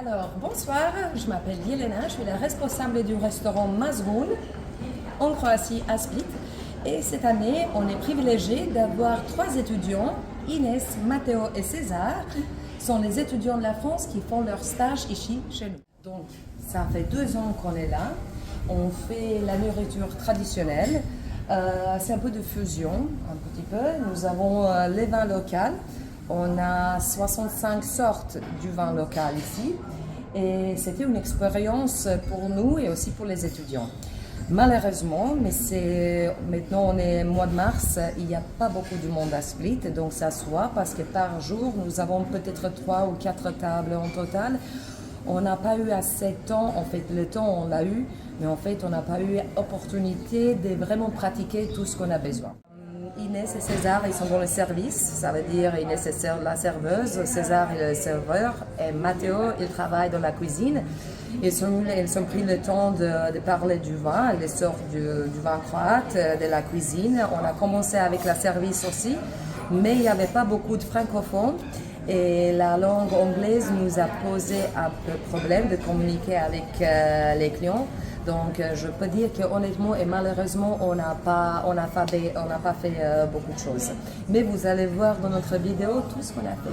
Alors, bonsoir, je m'appelle Yelena, je suis la responsable du restaurant Mazgun en Croatie à Split. Et cette année, on est privilégié d'avoir 3 étudiants, Inès, Matteo et César, sont les étudiants de la France qui font leur stage ici chez nous. Donc, ça fait 2 ans qu'on est là. On fait la nourriture traditionnelle. C'est un peu de fusion, un petit peu. Nous avons les vins locaux. On a 65 sortes du vin local ici. Et c'était une expérience pour nous et aussi pour les étudiants. Malheureusement, mais maintenant on est mois de mars, il n'y a pas beaucoup de monde à Split, donc ça se voit parce que par jour nous avons peut-être 3 ou 4 tables en total. On n'a pas eu assez de temps, en fait le temps on l'a eu, mais en fait on n'a pas eu l'opportunité de vraiment pratiquer tout ce qu'on a besoin. Inès et César, ils sont dans le service, ça veut dire Inès est la serveuse, César est le serveur et Matteo, il travaille dans la cuisine. Ils ont pris le temps de parler du vin, les sortes du vin croate, de la cuisine. On a commencé avec la service aussi, mais il n'y avait pas beaucoup de francophones. Et la langue anglaise nous a posé un peu problème de communiquer avec les clients. Donc je peux dire qu'honnêtement et malheureusement on n'a pas fait beaucoup de choses. Mais vous allez voir dans notre vidéo tout ce qu'on a fait.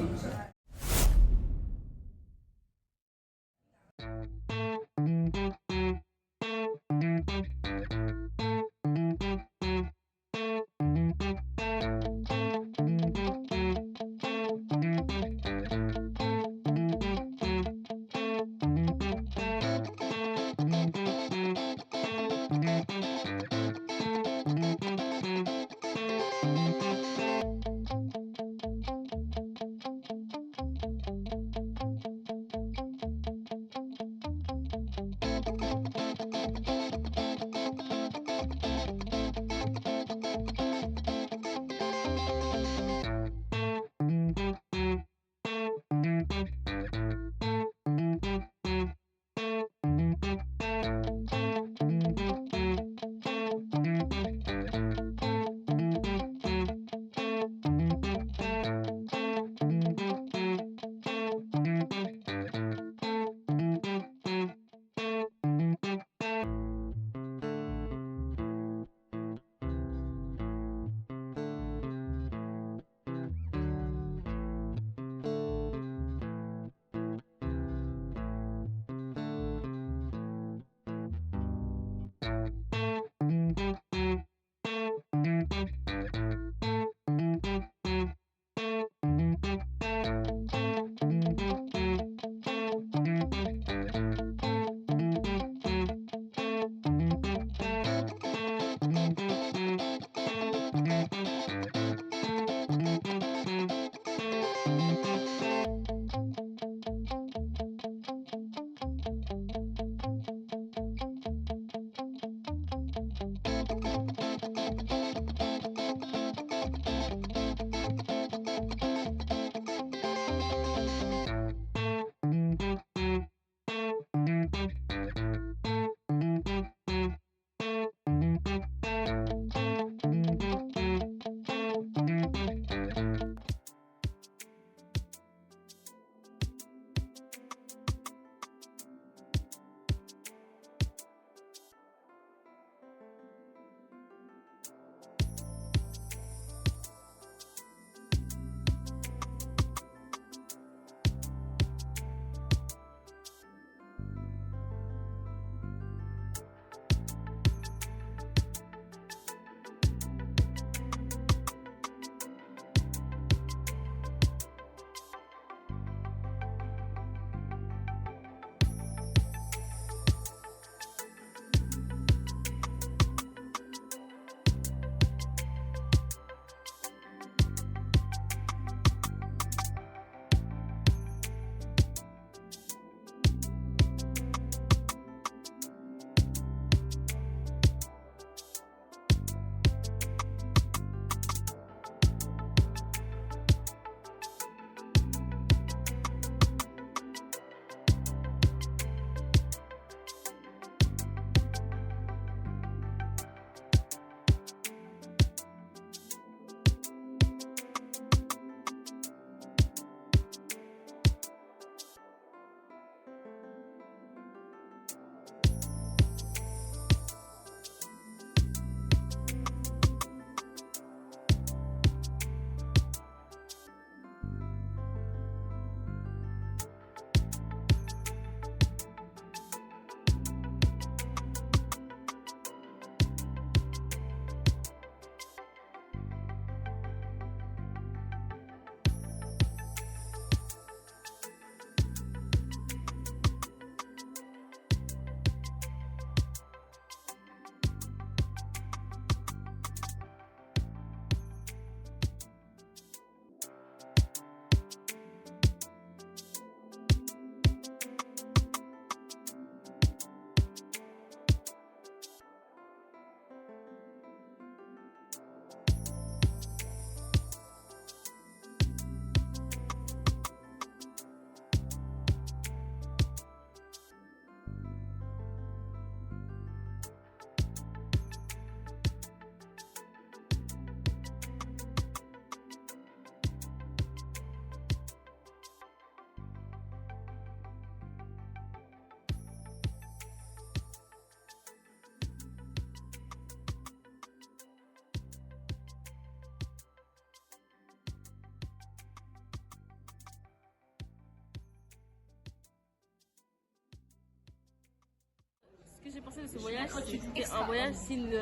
que j'ai pensé de ce voyage, c'était un voyage, c'est une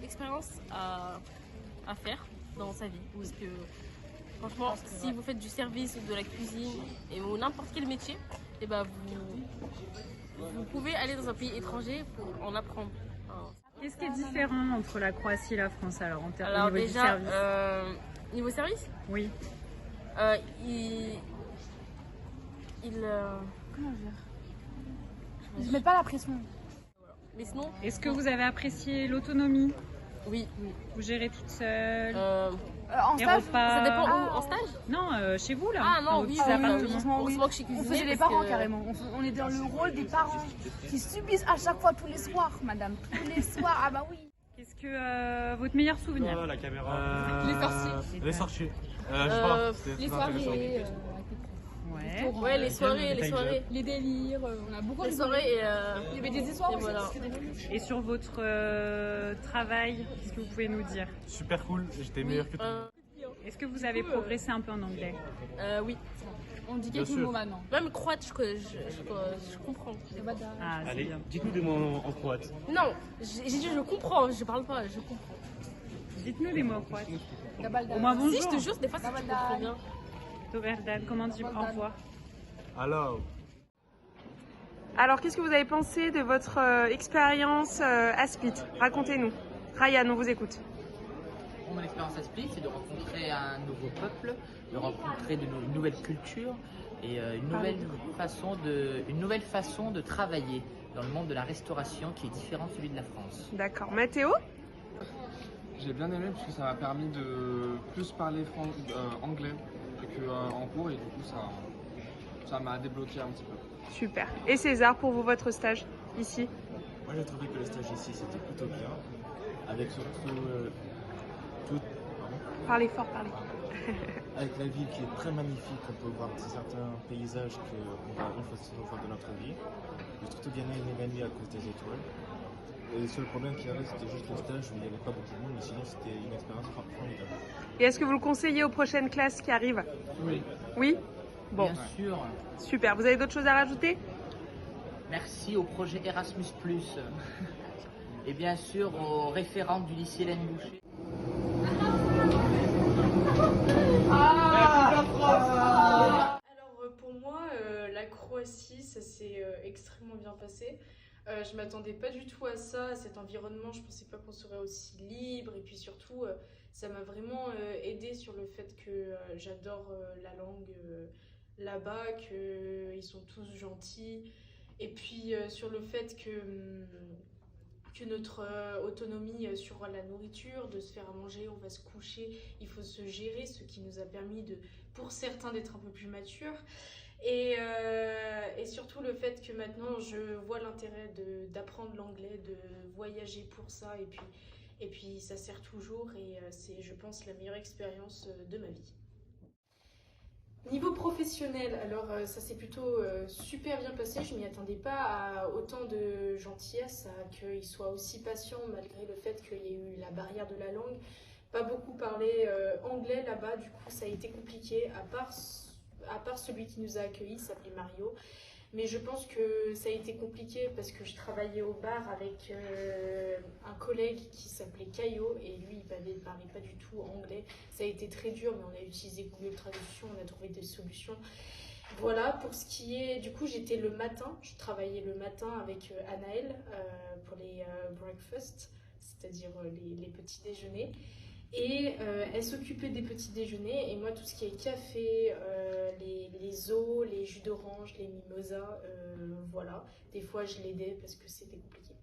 expérience à faire dans sa vie. Parce que franchement, si vous faites du service ou de la cuisine ou n'importe quel métier, et ben vous pouvez aller dans un pays étranger pour en apprendre. Qu'est-ce qui est différent entre la Croatie et la France alors au niveau déjà, du service niveau service, Oui. comment dire, Je mets pas la pression. mais sinon, Est-ce que vous avez apprécié l'autonomie? oui. Vous gérez toute seule? En Les stage, repas? Ça dépend où, en stage? Non, chez vous là. Ah non, dans vos oui, petits appartements. franchement, oui. Heureusement que je suis On cuisinée faisait les parce parents que- carrément. On est dans le rôle des parents qui subissent à chaque fois tous les soirs, madame. Tous les soirs, ah bah oui. Qu'est-ce que votre meilleur souvenir? La caméra. Les sorties. Les sorties. Les soirées, Ouais, les soirées. les délires, on a beaucoup Les rigolé. soirées et Il y avait des histoires et aussi. voilà. Et sur votre travail, qu'est-ce que vous pouvez nous dire? Super cool, j'étais meilleur que tout. Est-ce que vous avez progressé un peu en anglais? Oui. On dit Bien quelques sûr. mots maintenant. Même croate, je comprends. Ah, c'est Allez, bien. dites-nous des mots en croate. Non, j'ai dit je comprends, je parle pas, je comprends. Dites-nous des mots croates. Gabalda. Au moins bonjour. Si, je te jure, des fois, si tu comprends bien. Dobar dan, comment dire au revoir? Alors, qu'est-ce que vous avez pensé de votre expérience à Split? Racontez-nous. Ryan, on vous écoute. Mon expérience à Split, c'est de rencontrer un nouveau peuple, de rencontrer une nouvelle culture et une nouvelle façon de travailler dans le monde de la restauration qui est différent de celui de la France. D'accord. Mathéo? J'ai bien aimé parce que ça m'a permis de plus parler anglais qu'en cours et du coup ça m'a débloqué un petit peu. Super. Et César, pour vous, votre stage ici? Moi j'ai trouvé que le stage ici c'était plutôt bien. Avec surtout Parlez fort, parlez. avec la ville qui est très magnifique, on peut voir certains paysages qu'on va une fois de notre vie. J'ai surtout bien aimé à cause des étoiles. Et le seul problème qu'il y avait c'était juste le stage où il n'y avait pas beaucoup de monde, mais sinon c'était une expérience formidable. Et est-ce que vous le conseillez aux prochaines classes qui arrivent? Oui. Oui? Bon, Bien sûr, super. Vous avez d'autres choses à rajouter? merci au projet Erasmus+, et bien sûr aux référentes du lycée Hélène Boucher. Alors pour moi, la Croatie, ça s'est extrêmement bien passé. Je m'attendais pas du tout à ça, à cet environnement. Je pensais pas qu'on serait aussi libre. Et puis surtout, ça m'a vraiment aidé sur le fait que j'adore la langue là-bas, qu'ils sont tous gentils. Et puis sur le fait que notre autonomie sur la nourriture, de se faire à manger, on va se coucher, il faut se gérer, ce qui nous a permis pour certains d'être un peu plus matures. Et surtout le fait que maintenant je vois l'intérêt d'apprendre l'anglais, de voyager pour ça, et puis ça sert toujours, et c'est, je pense, la meilleure expérience de ma vie. Niveau professionnel, alors ça s'est plutôt super bien passé. Je m'y attendais pas à autant de gentillesse, à qu'ils soient aussi patients malgré le fait qu'il y ait eu la barrière de la langue. Pas beaucoup parlé anglais là-bas, du coup ça a été compliqué, à part celui qui nous a accueillis, il s'appelait Mario. Mais je pense que ça a été compliqué parce que je travaillais au bar avec un collègue qui s'appelait Caio, et lui il parlait pas du tout anglais. Ça a été très dur, mais on a utilisé Google Traduction, on a trouvé des solutions. Voilà, pour ce qui est, du coup j'étais le matin, je travaillais le matin avec Anaël pour les breakfasts, c'est-à-dire les petits déjeuners. Et elle s'occupait des petits déjeuners, et moi tout ce qui est café, les eaux, les jus d'orange, les mimosas, voilà. Des fois je l'aidais parce que c'était compliqué.